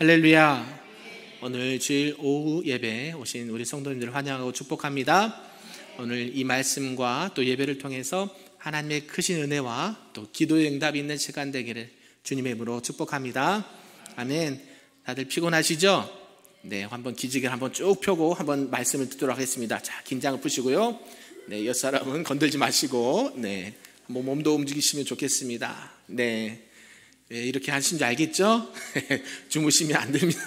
할렐루야. 오늘 주일 오후 예배 오신 우리 성도님들을 환영하고 축복합니다. 오늘 이 말씀과 또 예배를 통해서 하나님의 크신 은혜와 또 기도의 응답이 있는 시간 되기를 주님의 이름으로 축복합니다. 아멘. 다들 피곤하시죠? 네, 한번 기지개를 한번 쭉 펴고 한번 말씀을 듣도록 하겠습니다. 자, 긴장을 푸시고요. 네, 옆 사람은 건들지 마시고, 네, 한번 몸도 움직이시면 좋겠습니다. 네, 이렇게 하신 줄 알겠죠? 주무시면 안 됩니다.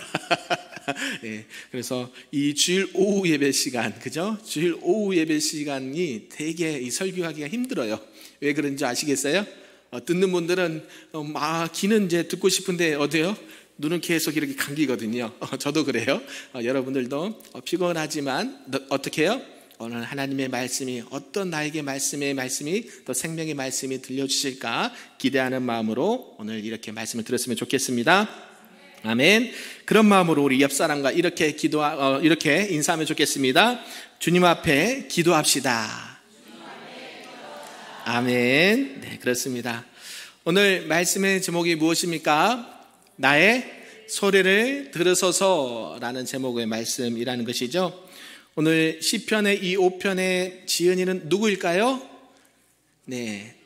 네, 그래서 이 주일 오후 예배 시간, 그죠? 주일 오후 예배 시간이 되게 이 설교하기가 힘들어요. 왜 그런지 아시겠어요? 듣는 분들은 귀는 이제 듣고 싶은데 어때요? 눈은 계속 이렇게 감기거든요. 저도 그래요. 여러분들도 피곤하지만 어떻게 해요? 오늘 하나님의 말씀이 어떤 나에게 말씀이 또 생명의 말씀이 들려주실까 기대하는 마음으로 오늘 이렇게 말씀을 들었으면 좋겠습니다. 아멘. 그런 마음으로 우리 옆 사람과 이렇게 이렇게 인사하면 좋겠습니다. 주님 앞에 기도합시다. 아멘. 네, 그렇습니다. 오늘 말씀의 제목이 무엇입니까? 나의 소리를 들으소서라는 제목의 말씀이라는 것이죠. 오늘 시편의 이 5편의 지은이는 누구일까요? 네,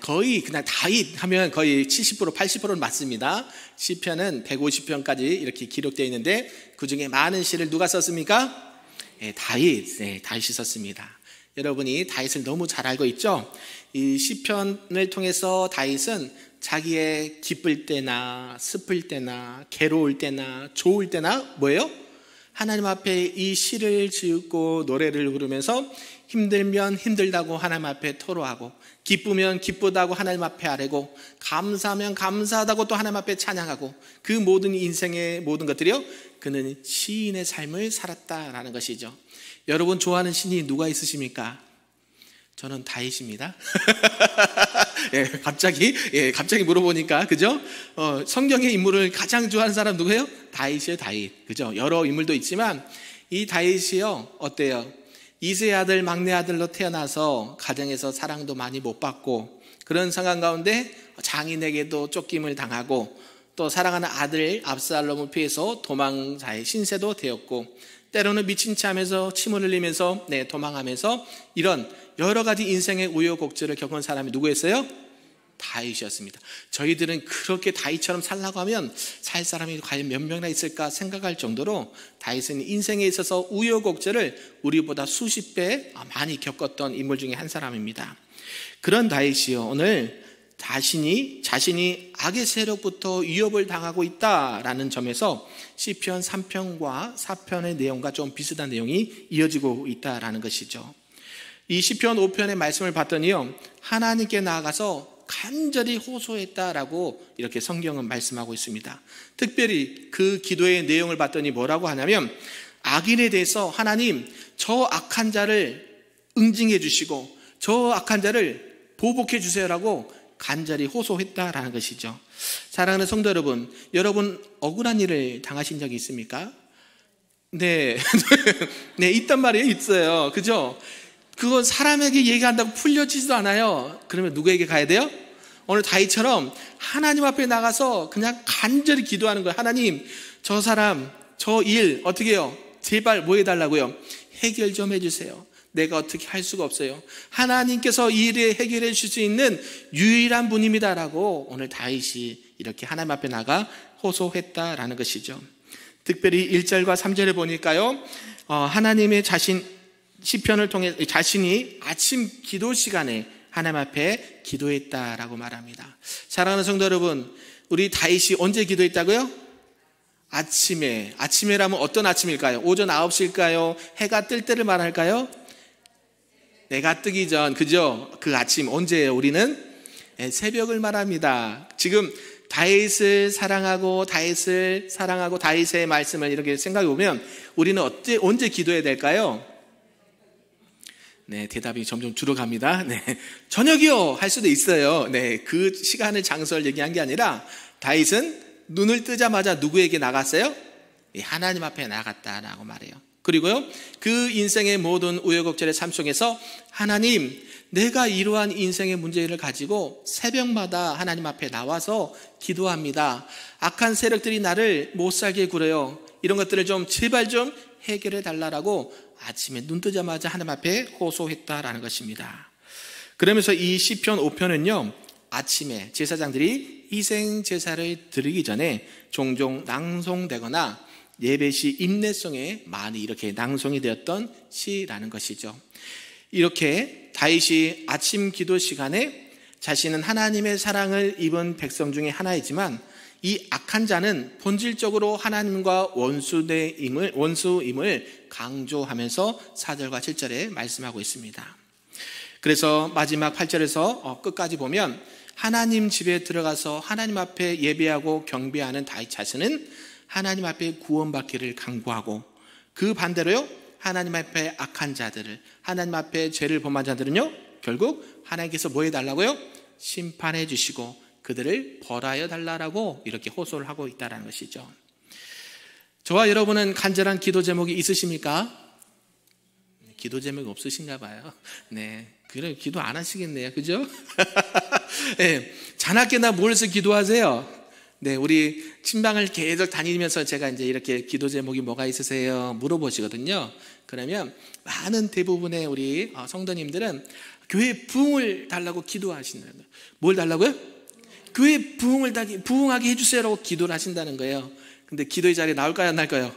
거의 그냥 다윗 하면 거의 70% 80%는 맞습니다. 시편은 150편까지 이렇게 기록되어 있는데 그 중에 많은 시를 누가 썼습니까? 네, 다윗이 썼습니다. 여러분이 다윗을 너무 잘 알고 있죠? 이 시편을 통해서 다윗은 자기의 기쁠 때나 슬플 때나 괴로울 때나 좋을 때나 뭐예요? 하나님 앞에 이 시를 지었고 노래를 부르면서 힘들면 힘들다고 하나님 앞에 토로하고 기쁘면 기쁘다고 하나님 앞에 아뢰고 감사하면 감사하다고 또 하나님 앞에 찬양하고 그 모든 인생의 모든 것들이요 그는 시인의 삶을 살았다라는 것이죠. 여러분 좋아하는 신이 누가 있으십니까? 저는 다윗입니다. 갑자기 물어보니까, 그죠? 성경의 인물을 가장 좋아하는 사람 누구예요? 다윗이에요, 다윗. 그죠? 여러 인물도 있지만, 이 다윗이요, 어때요? 이세 아들, 막내 아들로 태어나서 가정에서 사랑도 많이 못 받고, 그런 상황 가운데 장인에게도 쫓김을 당하고, 또 사랑하는 아들 압살롬을 피해서 도망자의 신세도 되었고, 때로는 미친 체 하면서 침을 흘리면서 도망하면서 이런 여러 가지 인생의 우여곡절을 겪은 사람이 누구였어요? 다윗이었습니다. 저희들은 그렇게 다윗처럼 살라고 하면 살 사람이 과연 몇 명이나 있을까 생각할 정도로 다윗은 인생에 있어서 우여곡절을 우리보다 수십 배 많이 겪었던 인물 중에 한 사람입니다. 그런 다윗이요 오늘 자신이 악의 세력부터 위협을 당하고 있다라는 점에서 시편 3편과 4편의 내용과 좀 비슷한 내용이 이어지고 있다라는 것이죠. 이 시편 5편의 말씀을 봤더니요 하나님께 나아가서 간절히 호소했다라고 이렇게 성경은 말씀하고 있습니다. 특별히 그 기도의 내용을 봤더니 뭐라고 하냐면 악인에 대해서 하나님 저 악한 자를 응징해 주시고 저 악한 자를 보복해 주세요라고 간절히 호소했다라는 것이죠. 사랑하는 성도 여러분 억울한 일을 당하신 적이 있습니까? 네, 있단 말이에요. 있어요. 그죠? 그거 사람에게 얘기한다고 풀려지지도 않아요. 그러면 누구에게 가야 돼요? 오늘 다윗처럼 하나님 앞에 나가서 그냥 간절히 기도하는 거예요. 하나님, 저 사람, 저 일 어떻게 해요? 제발 뭐 해달라고요? 해결 좀 해주세요. 내가 어떻게 할 수가 없어요. 하나님께서 이 일에 해결해 주실 수 있는 유일한 분입니다라고 오늘 다윗이 이렇게 하나님 앞에 나가 호소했다라는 것이죠. 특별히 1절과 3절에 보니까요 하나님의 시편을 통해 자신이 아침 기도 시간에 하나님 앞에 기도했다라고 말합니다. 사랑하는 성도 여러분, 우리 다윗이 언제 기도했다고요? 아침에라면 어떤 아침일까요? 오전 9시일까요? 해가 뜰 때를 말할까요? 해가 뜨기 전, 그죠? 그 아침 언제예요? 우리는 새벽을 말합니다. 지금 다윗을 사랑하고 다윗의 말씀을 이렇게 생각해 보면 우리는 언제 기도해야 될까요? 네, 대답이 점점 줄어갑니다. 네, 저녁이요 할 수도 있어요. 네, 그 시간을 장소를 얘기한 게 아니라 다윗은 눈을 뜨자마자 누구에게 나갔어요? 하나님 앞에 나갔다라고 말해요. 그리고요, 그 인생의 모든 우여곡절의 삶 속에서 하나님, 내가 이러한 인생의 문제를 가지고 새벽마다 하나님 앞에 나와서 기도합니다. 악한 세력들이 나를 못 살게 굴어요. 이런 것들을 좀 제발 좀 해결해 달라고 아침에 눈 뜨자마자 하나님 앞에 호소했다라는 것입니다. 그러면서 이 시편 5편은요, 아침에 제사장들이 희생 제사를 드리기 전에 종종 낭송되거나 예배시 임내송에 많이 이렇게 낭송이 되었던 시라는 것이죠. 이렇게 다윗이 아침 기도 시간에 자신은 하나님의 사랑을 입은 백성 중에 하나이지만 이 악한 자는 본질적으로 하나님과 원수임을 강조하면서 4절과 7절에 말씀하고 있습니다. 그래서 마지막 8절에서 끝까지 보면 하나님 집에 들어가서 하나님 앞에 예배하고 경배하는 다윗 자신은 하나님 앞에 구원받기를 간구하고, 그 반대로요, 하나님 앞에 악한 자들을, 하나님 앞에 죄를 범한 자들은요, 결국 하나님께서 뭐 해달라고요? 심판해 주시고 그들을 벌하여 달라고 이렇게 호소를 하고 있다는 것이죠. 저와 여러분은 간절한 기도 제목이 있으십니까? 기도 제목이 없으신가 봐요. 네, 그래 기도 안 하시겠네요, 그죠? 네, 자나깨나 모여서 기도하세요. 네, 우리 친방을 계속 다니면서 제가 이제 이렇게 기도 제목이 뭐가 있으세요? 물어보시거든요. 그러면 많은 대부분의 우리 성도님들은 교회 부흥을 달라고 기도하신다는 거예요. 뭘 달라고요? 교회 부흥하게 해주세요라고 기도를 하신다는 거예요. 근데 기도의 자리에 나올까요, 안 나올까요?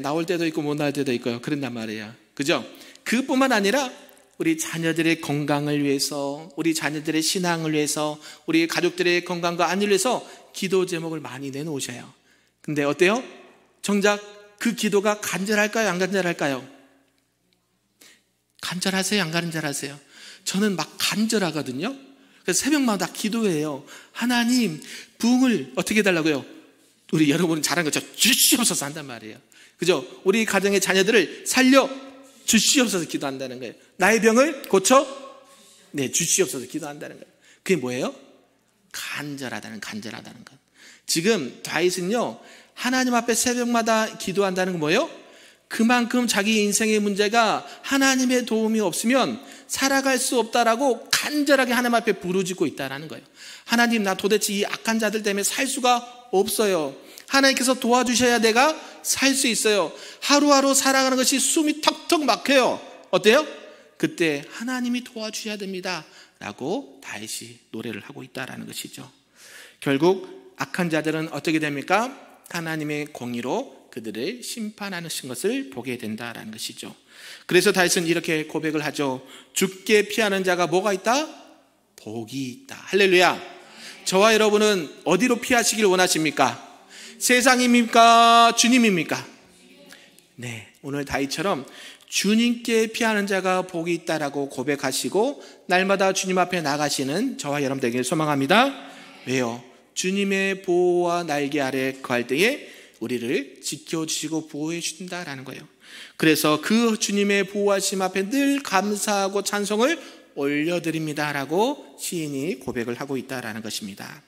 나올 때도 있고 못 나올 때도 있고요. 그런단 말이에요. 그죠? 그뿐만 아니라 우리 자녀들의 건강을 위해서, 우리 자녀들의 신앙을 위해서, 우리 가족들의 건강과 안위를 위해서 기도 제목을 많이 내놓으셔요. 근데 어때요? 정작 그 기도가 간절할까요, 안 간절할까요? 간절하세요, 안 간절하세요? 저는 막 간절하거든요. 그래서 새벽마다 기도해요. 하나님, 부흥을 어떻게 해달라고요? 우리 여러분은 잘한 것처럼 주시옵소서 한단 말이에요. 그죠? 우리 가정의 자녀들을 살려 주시옵소서 기도한다는 거예요. 나의 병을 고쳐 주시옵소서 기도한다는 거예요. 그게 뭐예요? 간절하다는 것. 지금 다윗은요, 하나님 앞에 새벽마다 기도한다는 건 뭐예요? 그만큼 자기 인생의 문제가 하나님의 도움이 없으면 살아갈 수 없다라고 간절하게 하나님 앞에 부르짖고 있다는 거예요. 하나님, 나 도대체 이 악한 자들 때문에 살 수가 없어요. 하나님께서 도와주셔야 내가 살 수 있어요. 하루하루 살아가는 것이 숨이 턱턱 막혀요. 어때요? 그때 하나님이 도와주셔야 됩니다 라고 다윗이 노래를 하고 있다는 것이죠. 결국 악한 자들은 어떻게 됩니까? 하나님의 공의로 그들을 심판하신 것을 보게 된다는 것이죠. 그래서 다윗은 이렇게 고백을 하죠. 죽게 피하는 자가 뭐가 있다? 복이 있다. 할렐루야. 저와 여러분은 어디로 피하시길 원하십니까? 세상입니까? 주님입니까? 네, 오늘 다윗처럼 주님께 피하는 자가 복이 있다라고 고백하시고 날마다 주님 앞에 나가시는 저와 여러분 되기를 소망합니다. 왜요? 주님의 보호와 날개 아래 거할 때에 우리를 지켜주시고 보호해 주신다라는 거예요. 그래서 그 주님의 보호하심 앞에 늘 감사하고 찬송을 올려드립니다라고 시인이 고백을 하고 있다라는 것입니다.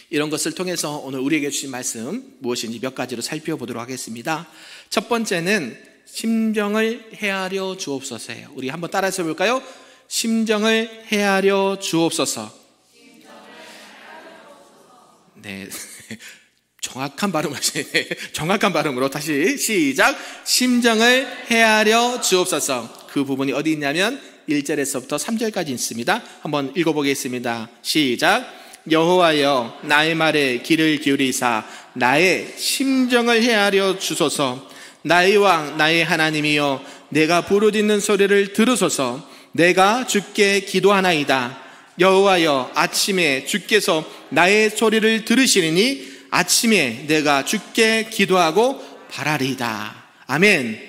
이런 것을 통해서 오늘 우리에게 주신 말씀 무엇인지 몇 가지로 살펴보도록 하겠습니다. 첫 번째는 심정을 헤아려 주옵소서예요. 우리 한번 따라서 볼까요? 심정을 헤아려 주옵소서. 네, 정확한 발음으로 다시 시작. 심정을 헤아려 주옵소서. 그 부분이 어디 있냐면 1절에서부터 3절까지 있습니다. 한번 읽어보겠습니다. 시작. 여호와여, 나의 말에 귀를 기울이사 나의 심정을 헤아려 주소서. 나의 왕, 나의 하나님이여, 내가 부르짖는 소리를 들으소서. 내가 주께 기도하나이다. 여호와여, 아침에 주께서 나의 소리를 들으시리니 아침에 내가 주께 기도하고 바라리이다. 아멘.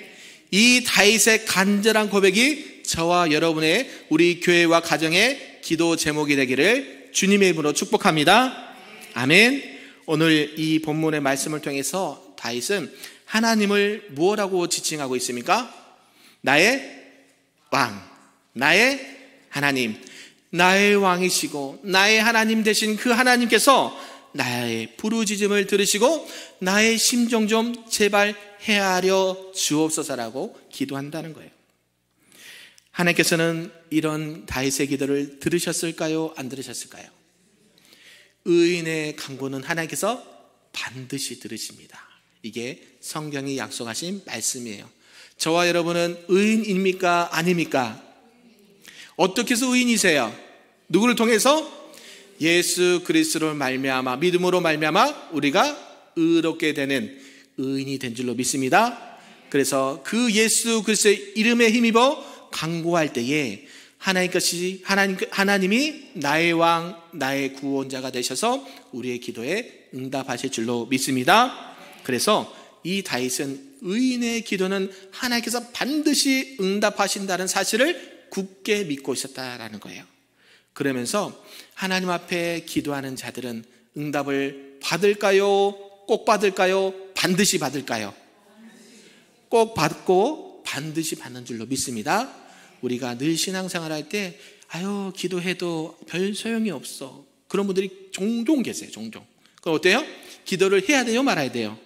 이 다윗의 간절한 고백이 저와 여러분의 우리 교회와 가정의 기도 제목이 되기를 주님의 이름으로 축복합니다. 아멘. 오늘 이 본문의 말씀을 통해서 다윗은 하나님을 무엇라고 지칭하고 있습니까? 나의 왕, 나의 하나님, 나의 왕이시고 나의 하나님 되신 그 하나님께서 나의 부르짖음을 들으시고 나의 심정 좀 제발 헤아려 주옵소서라고 기도한다는 거예요. 하나님께서는 이런 다윗의 기도를 들으셨을까요? 안 들으셨을까요? 의인의 간구는 하나님께서 반드시 들으십니다. 이게 성경이 약속하신 말씀이에요. 저와 여러분은 의인입니까? 아닙니까? 어떻게 해서 의인이세요? 누구를 통해서? 예수 그리스도를 말미암아, 믿음으로 말미암아 우리가 의롭게 되는 의인이 된 줄로 믿습니다. 그래서 그 예수 그리스도의 이름에 힘입어 간구할 때에 하나님이 나의 왕, 나의 구원자가 되셔서 우리의 기도에 응답하실 줄로 믿습니다. 그래서 이 다윗은 의인의 기도는 하나님께서 반드시 응답하신다는 사실을 굳게 믿고 있었다라는 거예요. 그러면서 하나님 앞에 기도하는 자들은 응답을 받을까요? 꼭 받을까요? 반드시 받을까요? 꼭 받고 반드시 받는 줄로 믿습니다. 우리가 늘 신앙생활 할 때 기도해도 별 소용이 없어, 그런 분들이 종종 계세요. 종종. 그럼 어때요? 기도를 해야 돼요? 말아야 돼요?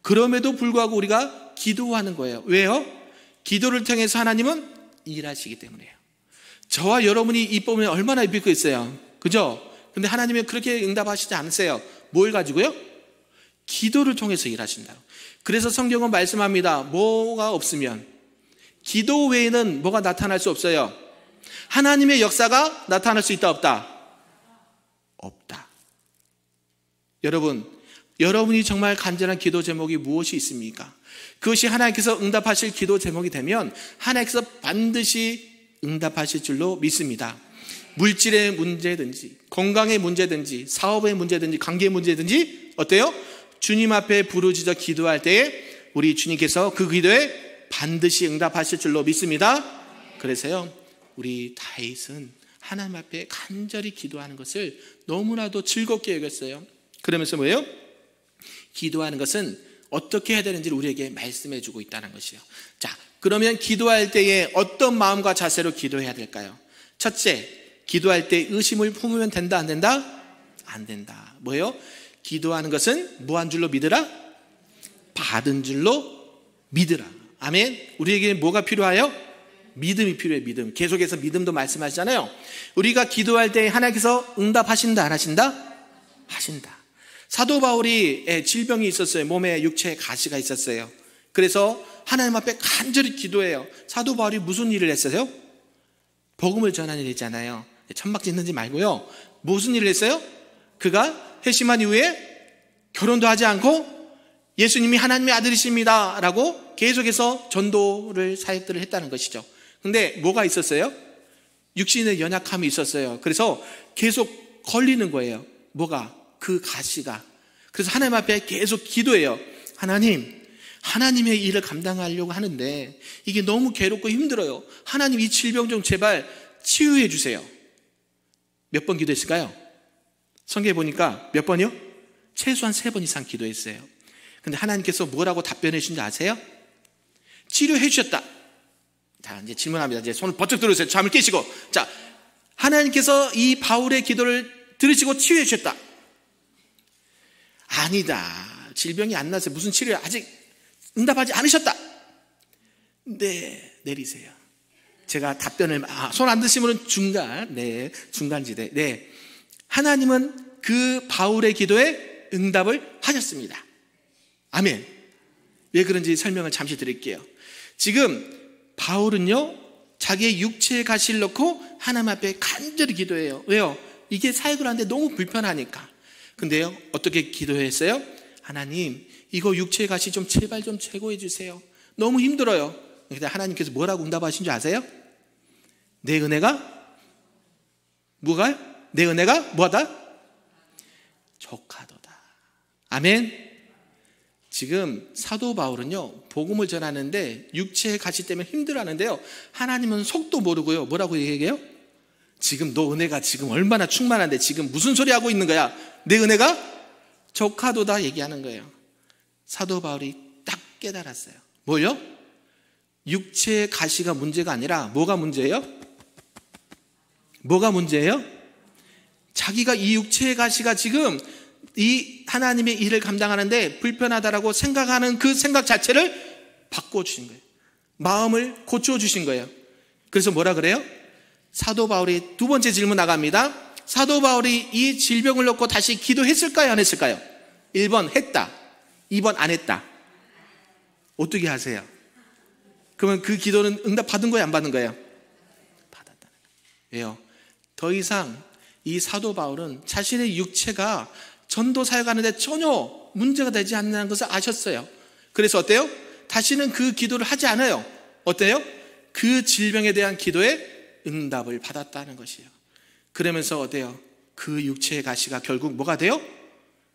그럼에도 불구하고 우리가 기도하는 거예요. 왜요? 기도를 통해서 하나님은 일하시기 때문이에요. 저와 여러분이 이쁘면 얼마나 이쁠 거 있어요, 그죠? 근데 하나님은 그렇게 응답하시지 않으세요. 뭘 가지고요? 기도를 통해서 일하신다고. 그래서 성경은 말씀합니다. 뭐가 없으면, 기도 외에는 뭐가 나타날 수 없어요? 하나님의 역사가 나타날 수 있다, 없다? 없다. 여러분이 정말 간절한 기도 제목이 무엇이 있습니까? 그것이 하나님께서 응답하실 기도 제목이 되면 하나님께서 반드시 응답하실 줄로 믿습니다. 물질의 문제든지 건강의 문제든지 사업의 문제든지 관계의 문제든지 어때요? 주님 앞에 부르짖어 기도할 때에 우리 주님께서 그 기도에 반드시 응답하실 줄로 믿습니다. 그래서요, 우리 다윗은 하나님 앞에 간절히 기도하는 것을 너무나도 즐겁게 여겼어요. 그러면서 뭐예요? 기도하는 것은 어떻게 해야 되는지를 우리에게 말씀해 주고 있다는 것이요. 자, 그러면 기도할 때에 어떤 마음과 자세로 기도해야 될까요? 첫째, 기도할 때 의심을 품으면 된다, 안 된다? 안 된다. 뭐예요? 기도하는 것은 뭐 한 줄로 믿으라? 받은 줄로 믿으라. 아멘. 우리에게 뭐가 필요하여? 믿음이 필요해. 믿음. 계속해서 믿음도 말씀하시잖아요. 우리가 기도할 때 하나님께서 응답하신다, 안 하신다? 하신다. 사도 바울이 질병이 있었어요. 몸에 육체에 가시가 있었어요. 그래서 하나님 앞에 간절히 기도해요. 사도 바울이 무슨 일을 했어요? 복음을 전하는 일이잖아요. 천막 짓는지 말고요. 무슨 일을 했어요? 그가 회심한 이후에 결혼도 하지 않고 예수님이 하나님의 아들이십니다 라고 계속해서 전도를 사역들을 했다는 것이죠. 근데 뭐가 있었어요? 육신의 연약함이 있었어요. 그래서 계속 걸리는 거예요. 뭐가? 그 가시가. 그래서 하나님 앞에 계속 기도해요. 하나님의 일을 감당하려고 하는데 이게 너무 괴롭고 힘들어요. 하나님, 이 질병 좀 제발 치유해 주세요. 몇 번 기도했을까요? 성경에 보니까 몇 번이요? 최소한 3번 이상 기도했어요. 근데 하나님께서 뭐라고 답변해 주신지 아세요? 치료해 주셨다. 자, 이제 질문합니다. 이제 손을 번쩍 들어주세요. 잠을 깨시고. 자, 하나님께서 이 바울의 기도를 들으시고 치유해 주셨다. 아니다. 질병이 안 났어요. 무슨 치료를 아직 응답하지 않으셨다. 네, 내리세요. 제가 답변을, 손 안 드시면 중간지대. 네. 하나님은 그 바울의 기도에 응답을 하셨습니다. 아멘. 왜 그런지 설명을 잠시 드릴게요. 지금 바울은요, 자기의 육체의 가시를 놓고 하나님 앞에 간절히 기도해요. 왜요? 이게 사역을 하는데 너무 불편하니까. 근데요, 어떻게 기도했어요? 하나님, 이거 육체의 가시 좀 제발 좀 제거해 주세요. 너무 힘들어요. 근데 하나님께서 뭐라고 응답하신 줄 아세요? 내 은혜가 뭐가요? 내 은혜가 뭐하다? 족하도다. 아멘. 지금 사도 바울은요, 복음을 전하는데 육체의 가시 때문에 힘들어하는데요, 하나님은 속도 모르고요, 뭐라고 얘기해요? 지금 너 은혜가 지금 얼마나 충만한데 지금 무슨 소리 하고 있는 거야? 내 은혜가 족하도다 얘기하는 거예요. 사도 바울이 딱 깨달았어요. 뭐요? 육체의 가시가 문제가 아니라 뭐가 문제예요? 뭐가 문제예요? 자기가 이 육체의 가시가 지금 이 하나님의 일을 감당하는데 불편하다라고 생각하는 그 생각 자체를 바꿔주신 거예요. 마음을 고쳐주신 거예요. 그래서 뭐라 그래요? 사도 바울이 두 번째 질문 나갑니다. 사도 바울이 이 질병을 놓고 다시 기도했을까요? 안 했을까요? 1번 했다, 2번 안 했다. 어떻게 하세요? 그러면 그 기도는 응답 받은 거예요? 안 받은 거예요? 받았다는 거예요. 왜요? 더 이상 이 사도 바울은 자신의 육체가 전도 사역하는데 전혀 문제가 되지 않는 것을 아셨어요. 그래서 어때요? 다시는 그 기도를 하지 않아요. 어때요? 그 질병에 대한 기도에 응답을 받았다는 것이에요. 그러면서 어때요? 그 육체의 가시가 결국 뭐가 돼요?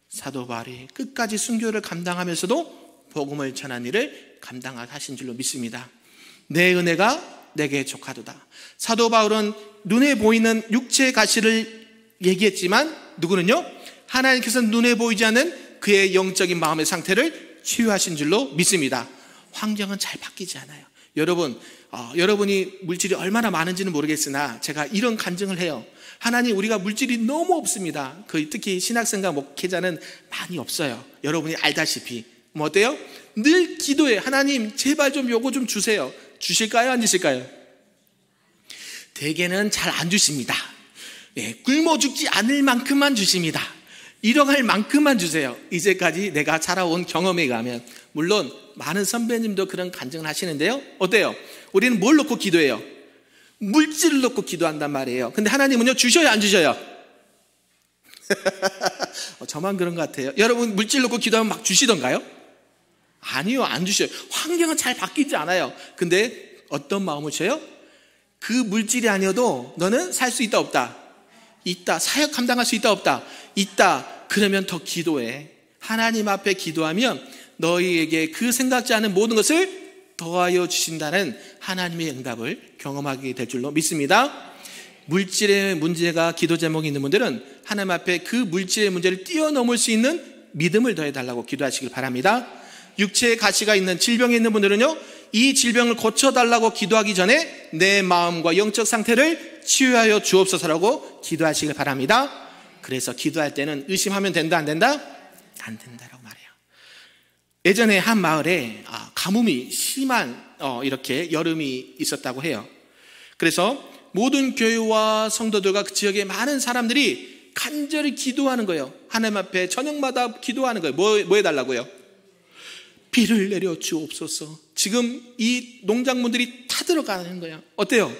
사도 바울이 끝까지 순교를 감당하면서도 복음을 전한 일을 감당하신 줄로 믿습니다. 내 은혜가 내게 족하도다. 사도 바울은 눈에 보이는 육체의 가시를 얘기했지만 누구는요? 하나님께서 눈에 보이지 않는 그의 영적인 마음의 상태를 치유하신 줄로 믿습니다. 환경은 잘 바뀌지 않아요. 여러분, 여러분이 물질이 얼마나 많은지는 모르겠으나 제가 이런 간증을 해요. 하나님, 우리가 물질이 너무 없습니다. 특히 신학생과 목회자는 많이 없어요. 여러분이 알다시피. 뭐 어때요? 늘 기도해. 하나님, 제발 좀 요거 좀 주세요. 주실까요? 안 주실까요? 대개는 잘 안 주십니다. 굶어 죽지 않을 만큼만 주십니다. 일용할 만큼만 주세요. 이제까지 내가 살아온 경험에 의하면. 물론 많은 선배님도 그런 간증을 하시는데요. 어때요? 우리는 뭘 놓고 기도해요? 물질을 놓고 기도한단 말이에요. 근데 하나님은요, 주셔요, 안 주셔요? 저만 그런 것 같아요. 여러분, 물질 놓고 기도하면 막 주시던가요? 아니요, 안 주셔요. 환경은 잘 바뀌지 않아요. 근데 어떤 마음을 줘요? 그 물질이 아니어도 너는 살 수 있다, 없다? 있다. 사역 감당할 수 있다, 없다? 있다. 그러면 더 기도해. 하나님 앞에 기도하면 너희에게 그 생각지 않은 모든 것을 더하여 주신다는 하나님의 응답을 경험하게 될 줄로 믿습니다. 물질의 문제가 기도 제목이 있는 분들은 하나님 앞에 그 물질의 문제를 뛰어넘을 수 있는 믿음을 더해달라고 기도하시길 바랍니다. 육체의 가시가 있는 질병에 있는 분들은요, 이 질병을 고쳐달라고 기도하기 전에 내 마음과 영적 상태를 치유하여 주옵소서라고 기도하시길 바랍니다. 그래서 기도할 때는 의심하면 된다, 안 된다? 안 된다라고 말해요. 예전에 한 마을에 가뭄이 심한 이렇게 여름이 있었다고 해요. 그래서 모든 교회와 성도들과 그 지역의 많은 사람들이 간절히 기도하는 거예요. 하나님 앞에 저녁마다 기도하는 거예요. 뭐 해달라고요? 비를 내려 주옵소서. 지금 이 농작물들이 타들어가는 거예요. 어때요?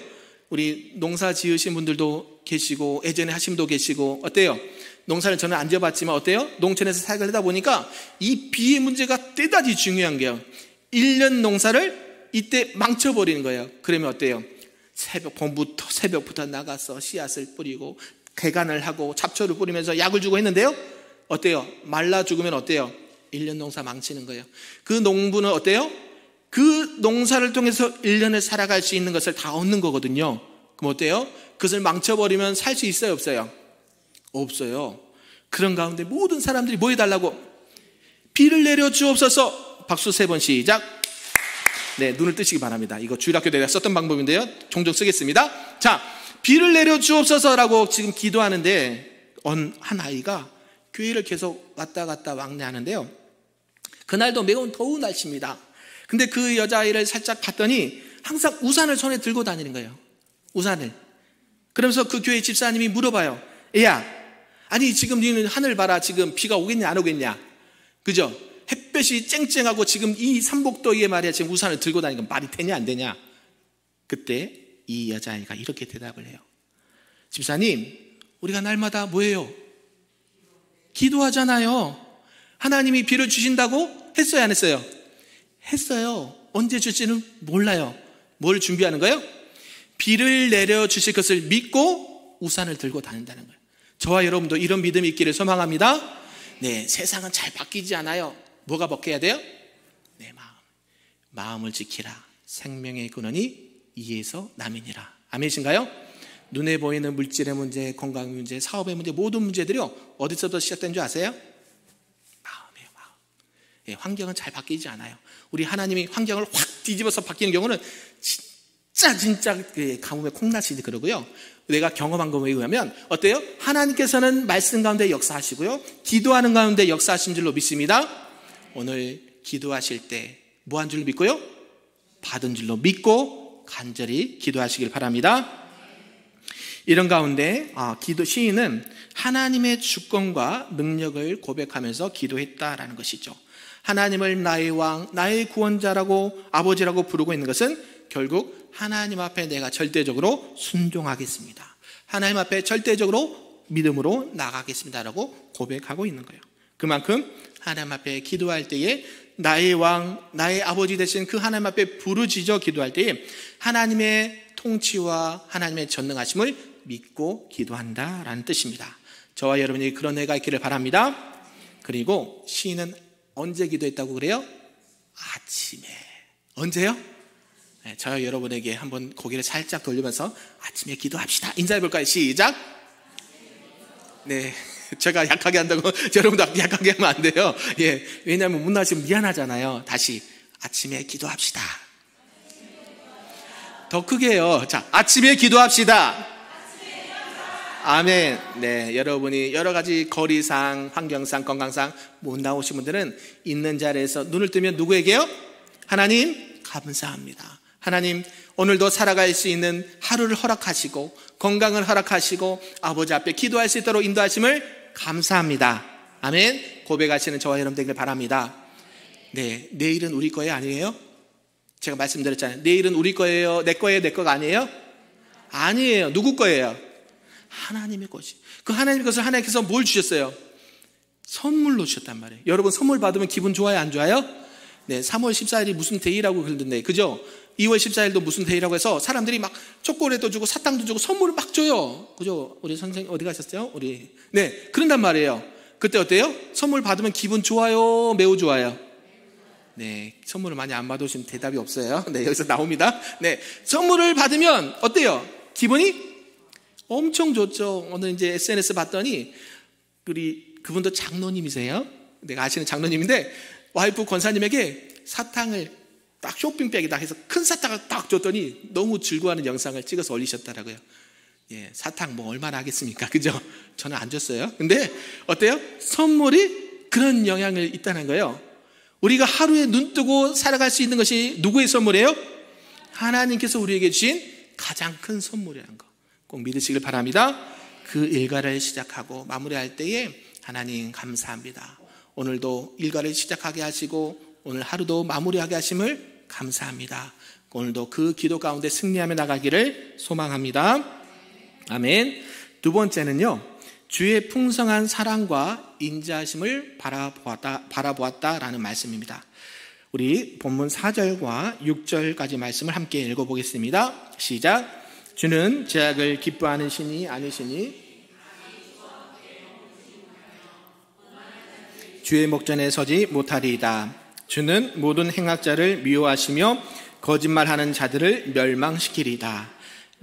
우리 농사 지으신 분들도 계시고 예전에 하신 분도 계시고 어때요? 농사를 저는 안 지어봤지만 어때요? 농촌에서 사역을 하다 보니까 이 비의 문제가 대단히 중요한 게요. 1년 농사를 이때 망쳐버리는 거예요. 그러면 어때요? 새벽부터 나가서 씨앗을 뿌리고 개간을 하고 잡초를 뿌리면서 약을 주고 했는데요. 어때요? 말라 죽으면 어때요? 1년 농사 망치는 거예요. 그 농부는 어때요? 그 농사를 통해서 1년을 살아갈 수 있는 것을 다 얻는 거거든요. 그럼 어때요? 그것을 망쳐버리면 살 수 있어요, 없어요? 없어요. 그런 가운데 모든 사람들이 뭐 해달라고? 비를 내려 주옵소서. 박수 3번 시작. 네, 눈을 뜨시기 바랍니다. 이거 주일학교 때 썼던 방법인데요. 종종 쓰겠습니다. 자, 비를 내려 주옵소서라고 지금 기도하는데 한 아이가 교회를 계속 왔다 갔다 왕래하는데요. 그날도 매우 더운 날씨입니다. 근데 그 여자아이를 살짝 봤더니 항상 우산을 손에 들고 다니는 거예요. 우산을. 그러면서 그 교회 집사님이 물어봐요. 애야, 아니 지금 너는 하늘 봐라. 지금 비가 오겠냐 안 오겠냐? 그죠? 햇볕이 쨍쨍하고 지금 이 삼복도에 말이야 지금 우산을 들고 다니는 건 말이 되냐 안 되냐? 그때 이 여자아이가 이렇게 대답을 해요. 집사님, 우리가 날마다 뭐예요? 기도하잖아요. 하나님이 비를 주신다고 했어요, 안 했어요? 했어요. 언제 줄지는 몰라요. 뭘 준비하는 거예요? 비를 내려주실 것을 믿고 우산을 들고 다닌다는 거예요. 저와 여러분도 이런 믿음이 있기를 소망합니다. 네, 세상은 잘 바뀌지 않아요. 뭐가 바뀌어야 돼요? 내 마음. 마음을 지키라. 생명의 근원이 이에서 남이니라. 아멘이신가요? 눈에 보이는 물질의 문제, 건강 문제, 사업의 문제, 모든 문제들이요, 어디서부터 시작된 줄 아세요? 마음이에요, 마음. 예, 환경은 잘 바뀌지 않아요. 우리 하나님이 환경을 확 뒤집어서 바뀌는 경우는 진짜 가뭄에 콩나시지 그러고요. 내가 경험한 거에 의하면 어때요? 하나님께서는 말씀 가운데 역사하시고요, 기도하는 가운데 역사하신 줄로 믿습니다. 오늘 기도하실 때 뭐 한 줄로 믿고요? 받은 줄로 믿고 간절히 기도하시길 바랍니다. 이런 가운데 시인은 하나님의 주권과 능력을 고백하면서 기도했다라는 것이죠. 하나님을 나의 왕, 나의 구원자라고 아버지라고 부르고 있는 것은 결국 하나님 앞에 내가 절대적으로 순종하겠습니다, 하나님 앞에 절대적으로 믿음으로 나가겠습니다라고 고백하고 있는 거예요. 그만큼 하나님 앞에 기도할 때에 나의 왕, 나의 아버지 되신 그 하나님 앞에 부르짖어 기도할 때에 하나님의 통치와 하나님의 전능하심을 믿고 기도한다라는 뜻입니다. 저와 여러분이 그런 해가 있기를 바랍니다. 그리고 시인은 언제 기도했다고 그래요? 아침에. 언제요? 네, 저와 여러분에게 한번 고개를 살짝 돌리면서 아침에 기도합시다 인사해볼까요? 시작. 네, 제가 약하게 한다고 여러분도 약하게 하면 안 돼요. 예, 왜냐하면 못나시면 미안하잖아요. 다시 아침에 기도합시다. 더 크게 해요. 자, 아침에 기도합시다. 아멘. 네, 여러분이 여러 가지 거리상, 환경상, 건강상 못 나오신 분들은 있는 자리에서 눈을 뜨면 누구에게요? 하나님 감사합니다. 하나님 오늘도 살아갈 수 있는 하루를 허락하시고 건강을 허락하시고 아버지 앞에 기도할 수 있도록 인도하심을 감사합니다. 아멘. 고백하시는 저와 여러분 되길 바랍니다. 네, 내일은 우리 거예요? 아니에요? 제가 말씀드렸잖아요. 내일은 우리 거예요? 내 거예요? 내 거가 아니에요? 아니에요. 누구 거예요? 하나님의 것이. 그 하나님의 것을 하나님께서 뭘 주셨어요? 선물로 주셨단 말이에요. 여러분 선물 받으면 기분 좋아요? 안 좋아요? 네, 3월 14일이 무슨 데이라고 그러던데, 그죠? 2월 14일도 무슨 데이라고 해서 사람들이 막 초콜릿도 주고 사탕도 주고 선물을 막 줘요. 그죠? 우리 선생님 어디 가셨어요? 네, 그런단 말이에요. 그때 어때요? 선물 받으면 기분 좋아요? 매우 좋아요? 네, 선물을 많이 안 받으시면 대답이 없어요. 네, 여기서 나옵니다. 네, 선물을 받으면 어때요? 기분이 엄청 좋죠. 오늘 이제 SNS 봤더니 그분도 장로님이세요. 내가 아시는 장로님인데 와이프 권사님에게 사탕을 딱 쇼핑백에다 해서 큰 사탕을 딱 줬더니 너무 즐거워하는 영상을 찍어서 올리셨더라고요. 예, 사탕 뭐 얼마나 하겠습니까? 그죠? 저는 안 줬어요. 근데 어때요? 선물이 그런 영향을 있다는 거예요. 우리가 하루에 눈 뜨고 살아갈 수 있는 것이 누구의 선물이에요? 하나님께서 우리에게 주신 가장 큰 선물이라는 거 꼭 믿으시길 바랍니다. 그 일과를 시작하고 마무리할 때에 하나님 감사합니다. 오늘도 일과를 시작하게 하시고 오늘 하루도 마무리하게 하심을 감사합니다. 오늘도 그 기도 가운데 승리하며 나가기를 소망합니다. 아멘. 두 번째는요, 주의 풍성한 사랑과 인자하심을 바라보았다라는 말씀입니다. 우리 본문 4절과 6절까지 말씀을 함께 읽어보겠습니다. 시작. 주는 죄악을 기뻐하는 신이 아니시니 주의 목전에 서지 못하리이다. 주는 모든 행악자를 미워하시며 거짓말하는 자들을 멸망시키리이다.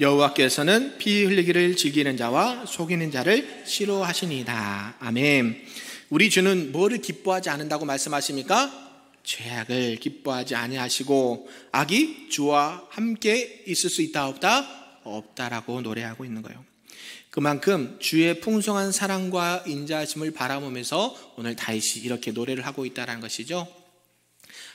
여호와께서는 피 흘리기를 즐기는 자와 속이는 자를 싫어하시니이다. 아멘. 우리 주는 뭐를 기뻐하지 않는다고 말씀하십니까? 죄악을 기뻐하지 아니하시고 악이 주와 함께 있을 수 있다 없다? 없다라고 노래하고 있는 거예요. 그만큼 주의 풍성한 사랑과 인자하심을 바라보면서 오늘 다윗이 이렇게 노래를 하고 있다는 것이죠.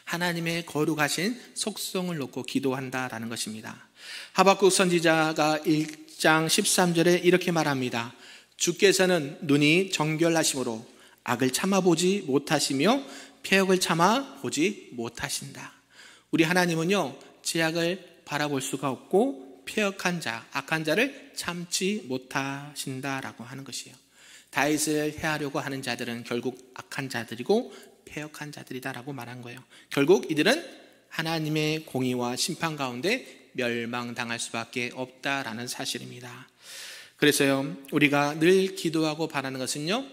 하나님의 거룩하신 속성을 놓고 기도한다라는 것입니다. 하박국 선지자가 1장 13절에 이렇게 말합니다. 주께서는 눈이 정결하심으로 악을 참아보지 못하시며 폐역을 참아보지 못하신다. 우리 하나님은요, 죄악을 바라볼 수가 없고 폐역한 자, 악한 자를 참지 못하신다라고 하는 것이에요. 다윗을 해하려고 하는 자들은 결국 악한 자들이고 폐역한 자들이다라고 말한 거예요. 결국 이들은 하나님의 공의와 심판 가운데 멸망당할 수밖에 없다라는 사실입니다. 그래서요, 우리가 늘 기도하고 바라는 것은요,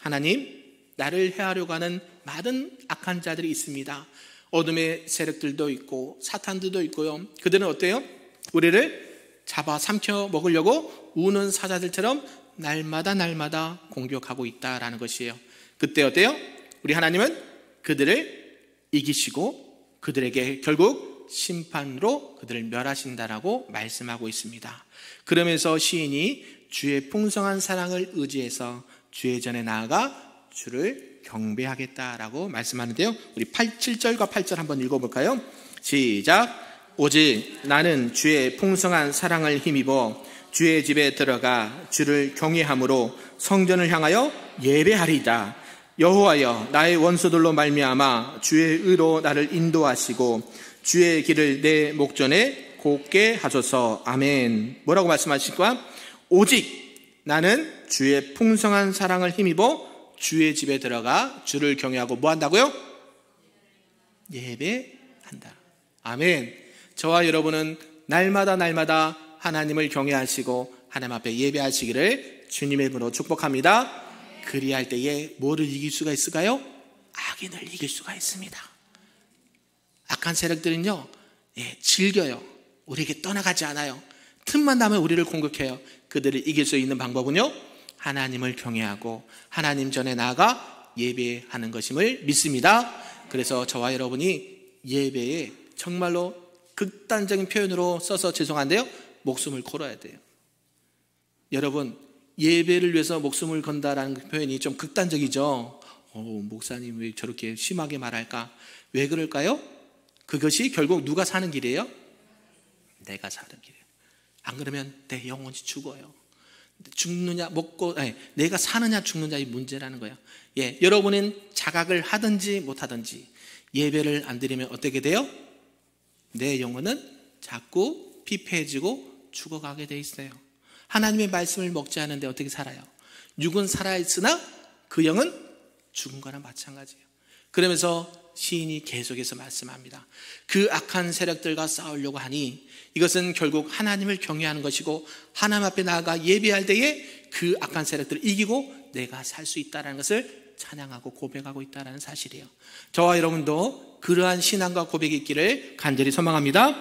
하나님, 나를 해하려고 하는 많은 악한 자들이 있습니다. 어둠의 세력들도 있고 사탄들도 있고요. 그들은 어때요? 우리를 잡아 삼켜 먹으려고 우는 사자들처럼 날마다 공격하고 있다라는 것이에요. 그때 어때요? 우리 하나님은 그들을 이기시고 그들에게 결국 심판으로 그들을 멸하신다라고 말씀하고 있습니다. 그러면서 시인이 주의 풍성한 사랑을 의지해서 주의 전에 나아가 주를 경배하겠다라고 말씀하는데요. 우리 7절과 8절 한번 읽어볼까요? 시작. 오직 나는 주의 풍성한 사랑을 힘입어 주의 집에 들어가 주를 경외함으로 성전을 향하여 예배하리이다. 여호와여, 나의 원수들로 말미암아 주의 의로 나를 인도하시고 주의 길을 내 목전에 곱게 하소서. 아멘. 뭐라고 말씀하실 거야? 오직 나는 주의 풍성한 사랑을 힘입어 주의 집에 들어가 주를 경외하고 뭐 한다고요? 예배한다. 아멘. 저와 여러분은 날마다 하나님을 경외하시고 하나님 앞에 예배하시기를 주님의 이름으로 축복합니다. 그리할 때에 뭐를 이길 수가 있을까요? 악인을 이길 수가 있습니다. 악한 세력들은요, 즐겨요. 우리에게 떠나가지 않아요. 틈만 나면 우리를 공격해요. 그들을 이길 수 있는 방법은요, 하나님을 경외하고 하나님 전에 나아가 예배하는 것임을 믿습니다. 그래서 저와 여러분이 예배에 정말로 극단적인 표현으로 써서 죄송한데요, 목숨을 걸어야 돼요. 여러분, 예배를 위해서 목숨을 건다라는 표현이 좀 극단적이죠. 목사님 왜 저렇게 심하게 말할까? 왜 그럴까요? 그것이 결국 누가 사는 길이에요? 내가 사는 길이에요. 안 그러면 내 영혼이 죽어요. 죽느냐 내가 사느냐 죽느냐의 문제라는 거예요. 여러분은 자각을 하든지 못하든지 예배를 안 드리면 어떻게 돼요? 내 영혼은 자꾸 피폐해지고 죽어가게 돼 있어요. 하나님의 말씀을 먹지 않는데 어떻게 살아요? 육은 살아있으나 그 영은 죽은 거나 마찬가지예요. 그러면서 시인이 계속해서 말씀합니다. 그 악한 세력들과 싸우려고 하니 이것은 결국 하나님을 경외하는 것이고 하나님 앞에 나아가 예배할 때에 그 악한 세력들을 이기고 내가 살 수 있다는 것을 찬양하고 고백하고 있다는 사실이에요. 저와 여러분도 그러한 신앙과 고백이 있기를 간절히 소망합니다.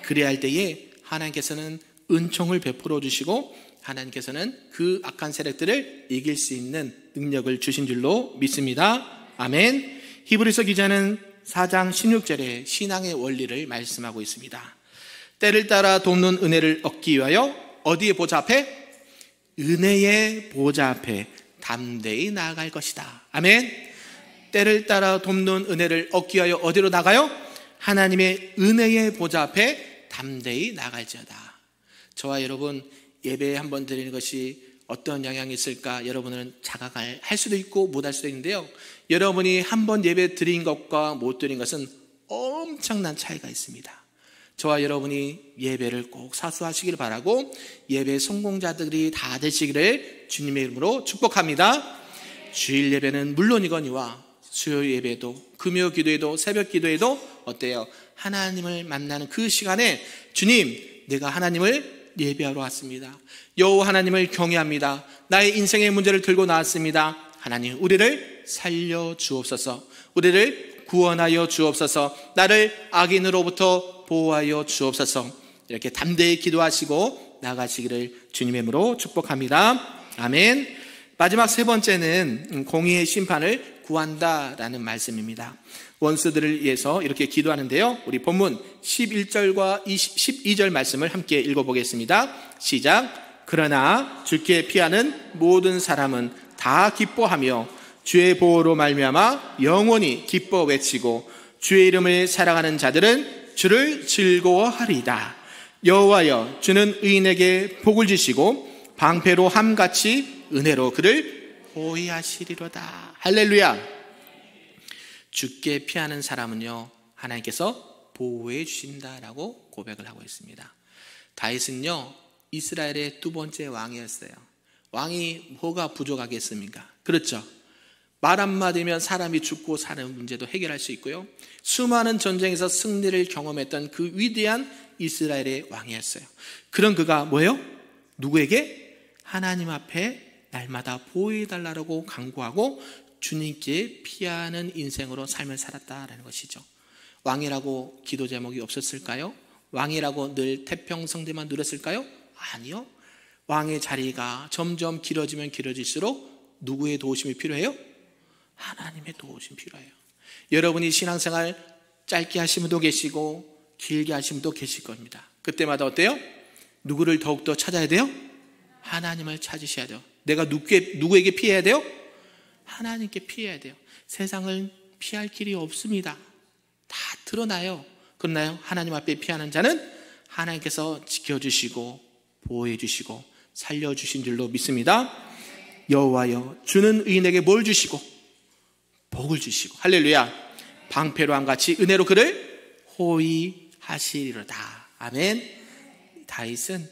그래야 할 때에 하나님께서는 은총을 베풀어 주시고 하나님께서는 그 악한 세력들을 이길 수 있는 능력을 주신 줄로 믿습니다. 아멘. 히브리서 기자는 4장 16절에 신앙의 원리를 말씀하고 있습니다. 때를 따라 돕는 은혜를 얻기 위하여 어디에 보좌 앞에? 은혜의 보좌 앞에 담대히 나아갈 것이다. 아멘. 때를 따라 돕는 은혜를 얻기 위하여 어디로 나가요? 하나님의 은혜의 보좌 앞에 담대히 나갈지어다. 저와 여러분 예배 한번 드리는 것이 어떤 영향이 있을까 여러분은 자각을 할 수도 있고 못할 수도 있는데요, 여러분이 한번 예배 드린 것과 못 드린 것은 엄청난 차이가 있습니다. 저와 여러분이 예배를 꼭 사수하시길 바라고 예배 성공자들이 다 되시기를 주님의 이름으로 축복합니다. 주일 예배는 물론이거니와 수요일 예배도 금요 기도에도 새벽 기도에도 어때요? 하나님을 만나는 그 시간에 주님, 내가 하나님을 예배하러 왔습니다. 여호와 하나님을 경외합니다. 나의 인생의 문제를 들고 나왔습니다. 하나님, 우리를 살려 주옵소서. 우리를 구원하여 주옵소서. 나를 악인으로부터 보호하여 주옵소서. 이렇게 담대히 기도하시고 나가시기를 주님의 이름으로 축복합니다. 아멘. 마지막 세 번째는 공의의 심판을 구한다라는 말씀입니다. 원수들을 위해서 이렇게 기도하는데요, 우리 본문 11절과 12절 말씀을 함께 읽어보겠습니다. 시작. 그러나 주께 피하는 모든 사람은 다 기뻐하며 주의 보호로 말미암아 영원히 기뻐 외치고 주의 이름을 사랑하는 자들은 주를 즐거워하리이다. 여호와여, 주는 의인에게 복을 주시고 방패로 함같이 은혜로 그를 보호하시리로다. 할렐루야. 주께 피하는 사람은요, 하나님께서 보호해 주신다라고 고백을 하고 있습니다. 다윗은요, 이스라엘의 두 번째 왕이었어요. 왕이 뭐가 부족하겠습니까? 그렇죠. 말 한마디면 사람이 죽고 사는 문제도 해결할 수 있고요, 수많은 전쟁에서 승리를 경험했던 그 위대한 이스라엘의 왕이었어요. 그런 그가 뭐예요? 누구에게? 하나님 앞에 날마다 보호해달라고 간구하고 주님께 피하는 인생으로 삶을 살았다라는 것이죠. 왕이라고 기도 제목이 없었을까요? 왕이라고 늘 태평성대만 누렸을까요? 아니요. 왕의 자리가 점점 길어지면 길어질수록 누구의 도우심이 필요해요? 하나님의 도우심이 필요해요. 여러분이 신앙생활 짧게 하신 분도 계시고 길게 하신 분도 계실 겁니다. 그때마다 어때요? 누구를 더욱더 찾아야 돼요? 하나님을 찾으셔야 돼요. 내가 누구에게 피해야 돼요? 하나님께 피해야 돼요. 세상을 피할 길이 없습니다. 다 드러나요. 그러나요? 하나님 앞에 피하는 자는 하나님께서 지켜주시고 보호해주시고 살려주신 줄로 믿습니다. 여호와여, 주는 의인에게 뭘 주시고? 복을 주시고, 할렐루야, 방패로한 같이 은혜로 그를 호위하시리로다. 아멘. 다윗은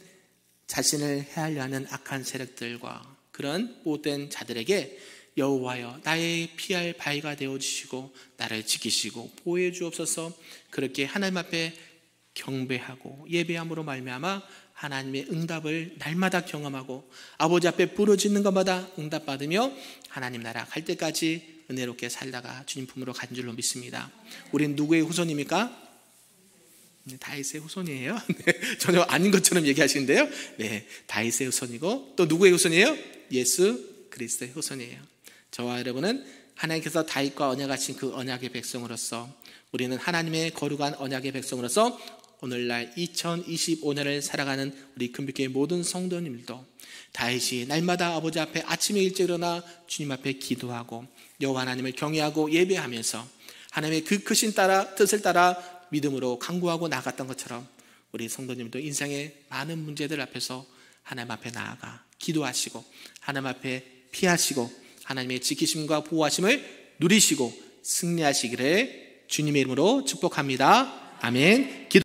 자신을 해하려 하는 악한 세력들과 그런 못된 자들에게 여호와여, 나의 피할 바위가 되어주시고 나를 지키시고 보호해 주옵소서, 그렇게 하나님 앞에 경배하고 예배함으로 말미암아 하나님의 응답을 날마다 경험하고 아버지 앞에 부르짖는 것마다 응답받으며 하나님 나라 갈 때까지 은혜롭게 살다가 주님 품으로 간 줄로 믿습니다. 우린 누구의 후손입니까? 다윗의 후손이에요. 네, 전혀 아닌 것처럼 얘기하시는데요. 네, 다윗의 후손이고 또 누구의 후손이에요? 예수 그리스도의 후손이에요. 저와 여러분은 하나님께서 다윗과 언약하신 그 언약의 백성으로서, 우리는 하나님의 거룩한 언약의 백성으로서 오늘날 2025년을 살아가는 우리 금빛교회 모든 성도님들도 다윗이 날마다 아버지 앞에 아침에 일찍 일어나 주님 앞에 기도하고 여호와 하나님을 경외하고 예배하면서 하나님의 그 크신 뜻을 따라 믿음으로 간구하고 나갔던 것처럼 우리 성도님도 인생의 많은 문제들 앞에서 하나님 앞에 나아가 기도하시고 하나님 앞에 피하시고 하나님의 지키심과 보호하심을 누리시고 승리하시기를 주님의 이름으로 축복합니다. 아멘.